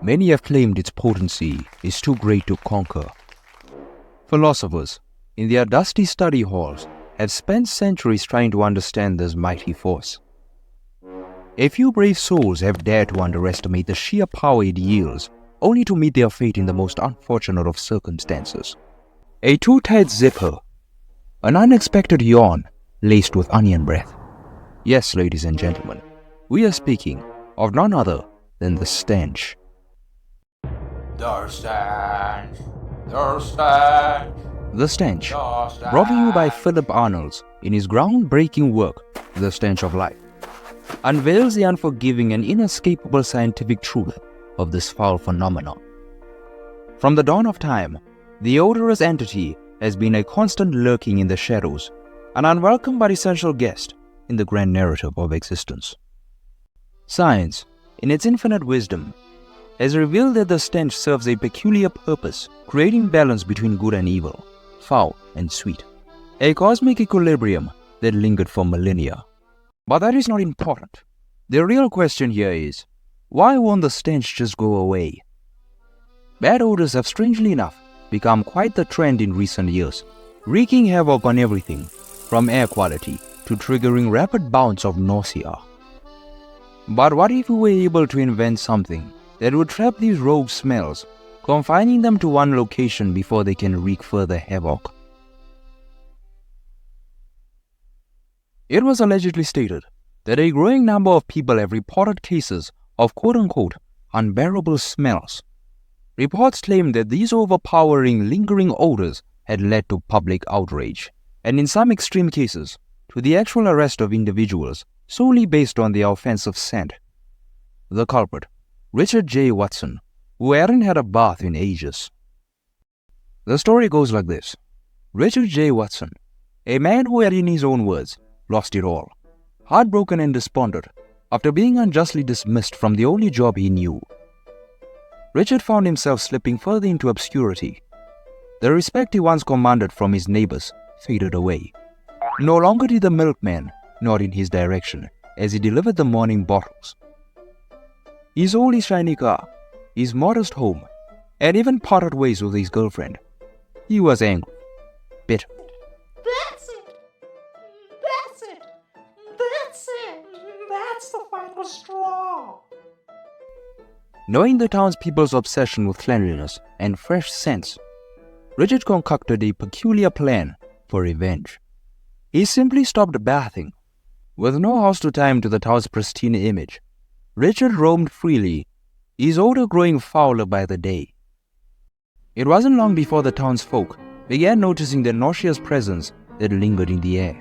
Many have claimed its potency is too great to conquer. Philosophers, in their dusty study halls, have spent centuries trying to understand this mighty force. A few brave souls have dared to underestimate the sheer power it yields, only to meet their fate in the most unfortunate of circumstances. A too-tight zipper, an unexpected yawn laced with onion breath. Yes, ladies and gentlemen, we are speaking of none other than the stench. The stench. The stench. The Stench, brought to you by Phillip Arnold in his groundbreaking work, The Stench of Life, unveils the unforgiving and inescapable scientific truth of this foul phenomenon. From the dawn of time, the odorous entity has been a constant lurking in the shadows, an unwelcome but essential guest in the grand narrative of existence. Science, in its infinite wisdom, has revealed that the stench serves a peculiar purpose, creating balance between good and evil, foul and sweet, a cosmic equilibrium that lingered for millennia. But that is not important. The real question here is, why won't the stench just go away? Bad odors have strangely enough become quite the trend in recent years, wreaking havoc on everything from air quality to triggering rapid bouts of nausea. But what if we were able to invent something that would trap these rogue smells, confining them to one location before they can wreak further havoc? It was allegedly stated that a growing number of people have reported cases of quote-unquote unbearable smells. Reports claimed that these overpowering, lingering odors had led to public outrage, and in some extreme cases, to the actual arrest of individuals solely based on their offensive scent. The culprit, Richard J. Watson, who hadn't had a bath in ages. The story goes like this. Richard J. Watson, a man who had, in his own words, lost it all, heartbroken and despondent after being unjustly dismissed from the only job he knew. Richard found himself slipping further into obscurity. The respect he once commanded from his neighbors faded away. No longer did the milkman nod in his direction as he delivered the morning bottles. He sold his shiny car, his modest home, and even parted ways with his girlfriend. He was angry, bitter. That's it! That's it! That's it! That's the final straw! Knowing the townspeople's obsession with cleanliness and fresh scents, Richard concocted a peculiar plan for revenge. He simply stopped bathing. With no house to tie him to the town's pristine image, Richard roamed freely, his odor growing fouler by the day. It wasn't long before the townsfolk began noticing the nauseous presence that lingered in the air.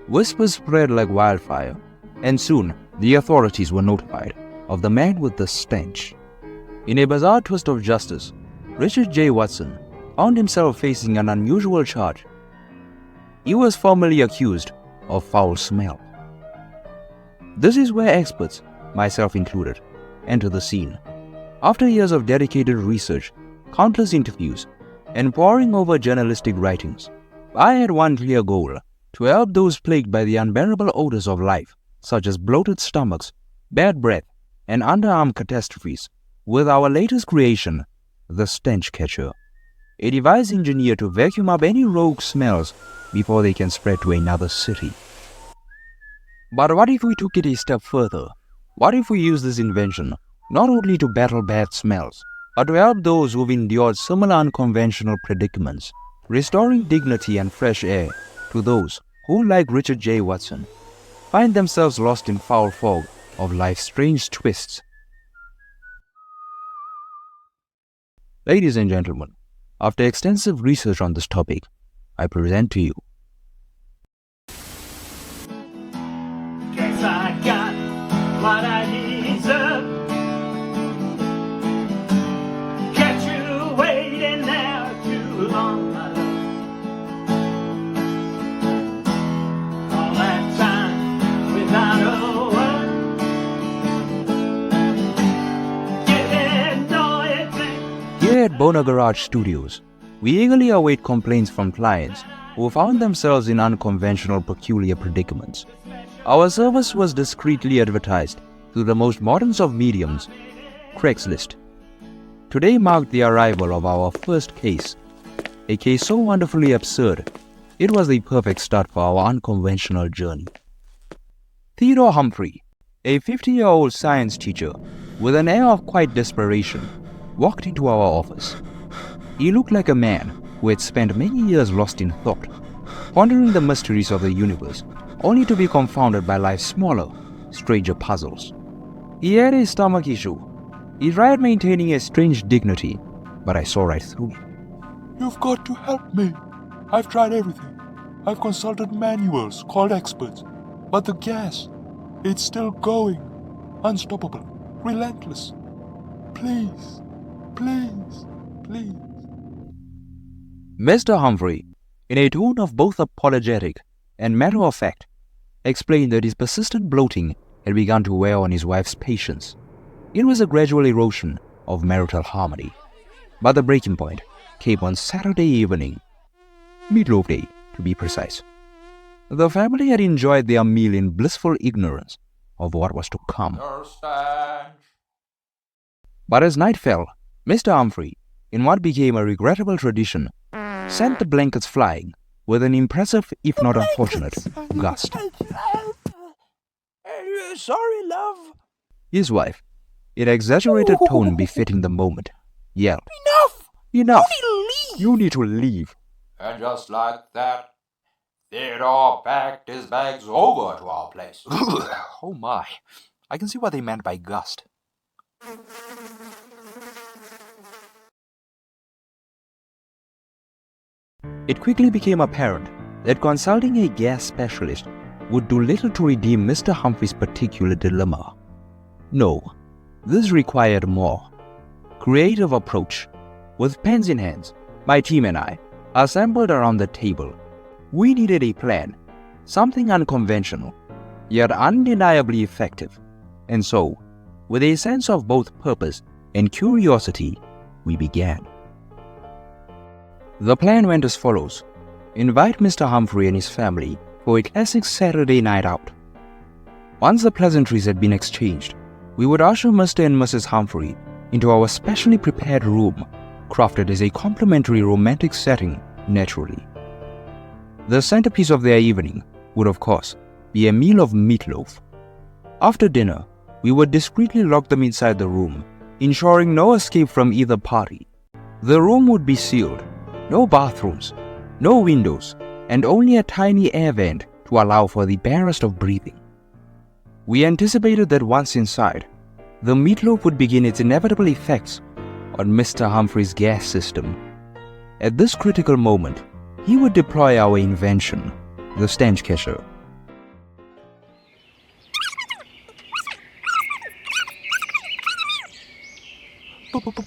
Whispers spread like wildfire, and soon the authorities were notified of the man with the stench. In a bizarre twist of justice, Richard J. Watson found himself facing an unusual charge. He was formally accused of foul smell. This is where experts, myself included, enter the scene. After years of dedicated research, countless interviews, and poring over journalistic writings, I had one clear goal: to help those plagued by the unbearable odors of life, such as bloated stomachs, bad breath, and underarm catastrophes, with our latest creation, the Stench Catcher, a device engineered to vacuum up any rogue smells before they can spread to another city. But what if we took it a step further? What if we used this invention not only to battle bad smells, but to help those who've endured similar unconventional predicaments, restoring dignity and fresh air to those who, like Richard J. Watson, find themselves lost in foul fog of life's strange twists? Ladies and gentlemen, after extensive research on this topic, I present to you Guess I got what I deserve. Kept you waiting there too long, my love. All that time without a word. Didn't know it. Here at Boner Garage Studios, we eagerly await complaints from clients who found themselves in unconventional, peculiar predicaments. Our service was discreetly advertised through the most modern of mediums, Craigslist, Today marked the arrival of our first case, a case so wonderfully absurd, it was the perfect start for our unconventional journey. Theodore Humphrey, a 50-year-old science teacher with an air of quiet desperation, walked into our office. He looked like a man who had spent many years lost in thought, pondering the mysteries of the universe, only to be confounded by life's smaller, stranger puzzles. He had a stomach issue. He tried maintaining a strange dignity, but I saw right through it. You've got to help me. I've tried everything. I've consulted manuals, called experts. But the gas, it's still going. Unstoppable. Relentless. Please. Please. Please. Mr. Humphrey, in a tone of both apologetic and matter-of-fact, explained that his persistent bloating had begun to wear on his wife's patience. It was a gradual erosion of marital harmony. But the breaking point came on Saturday evening, Meatloaf Day to be precise. The family had enjoyed their meal in blissful ignorance of what was to come. But as night fell, Mr. Humphrey, in what became a regrettable tradition, sent the blankets flying with an impressive, if not unfortunate, gust. Sorry, love. His wife, in exaggerated tone befitting the moment, yelled, Enough! "Enough! Leave! You need to leave." And just like that, Theodore packed his bags over to our place. Oh my, I can see what they meant by gust. It quickly became apparent that consulting a gas specialist would do little to redeem Mr. Humphrey's particular dilemma. No, this required more. Creative approach. With pens in hands, my team and I assembled around the table. We needed a plan, something unconventional, yet undeniably effective. And so, with a sense of both purpose and curiosity, we began. The plan went as follows. Invite Mr. Humphrey and his family for a classic Saturday night out. Once the pleasantries had been exchanged, we would usher Mr. and Mrs. Humphrey into our specially prepared room, crafted as a complimentary romantic setting naturally. The centerpiece of their evening would, of course, be a meal of meatloaf. After dinner, we would discreetly lock them inside the room, ensuring no escape from either party. The room would be sealed, no bathrooms, no windows, and only a tiny air vent to allow for the barest of breathing. We anticipated that once inside, the meatloaf would begin its inevitable effects on Mr. Humphrey's gas system. At this critical moment, he would deploy our invention, the stench catcher.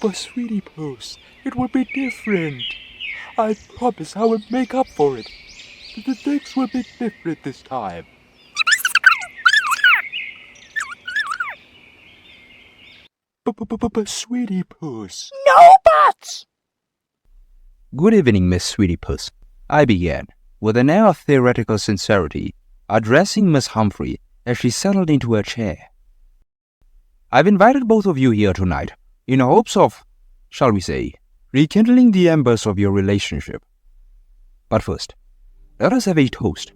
But sweetie Puss, it will be different. I promise I will make up for it. The things will be different this time. But sweetie Puss. No buts! Good evening, Miss Sweetie Puss. I began, with an air of theoretical sincerity, addressing Miss Humphrey as she settled into her chair. I've invited both of you here tonight in hopes of, shall we say, rekindling the embers of your relationship. But first, let us have a toast.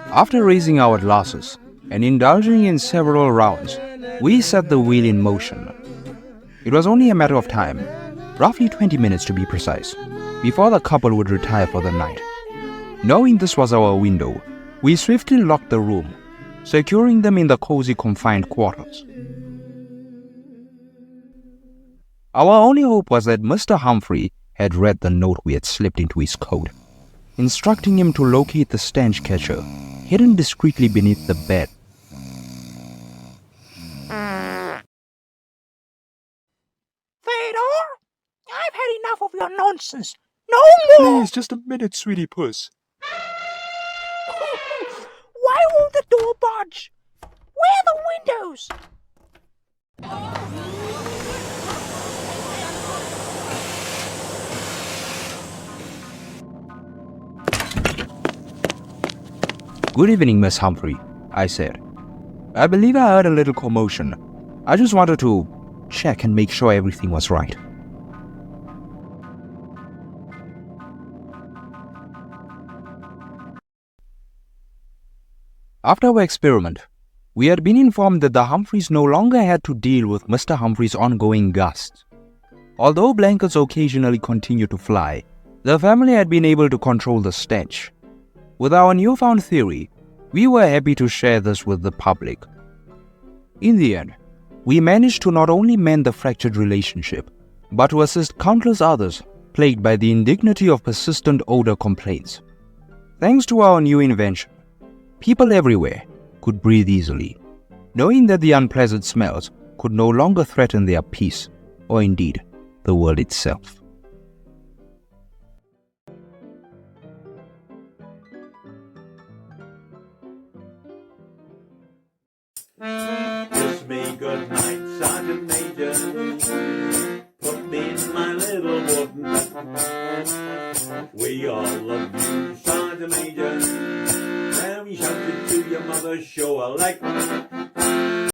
After raising our glasses and indulging in several rounds, we set the wheel in motion. It was only a matter of time, roughly 20 minutes to be precise, before the couple would retire for the night. Knowing this was our window, we swiftly locked the room, securing them in the cozy confined quarters. Our only hope was that Mr. Humphrey had read the note we had slipped into his coat, instructing him to locate the stench catcher hidden discreetly beneath the bed. Theodore, I've had enough of your nonsense. No more! Please, just a minute, sweetie Puss. Why won't the door budge? Where are the windows? Good evening, Miss Humphrey, I said. I believe I heard a little commotion. I just wanted to check and make sure everything was right. After our experiment, we had been informed that the Humphreys no longer had to deal with Mr. Humphrey's ongoing gusts. Although blankets occasionally continued to fly, the family had been able to control the stench. With our newfound theory, we were happy to share this with the public. In the end, we managed to not only mend the fractured relationship, but to assist countless others plagued by the indignity of persistent odor complaints. Thanks to our new invention, people everywhere could breathe easily, knowing that the unpleasant smells could no longer threaten their peace, or indeed, the world itself. Kiss me goodnight, Sergeant Major. Put me in my little wooden. We all love you, Sergeant Major. Now we shouted to your mother, show a leg.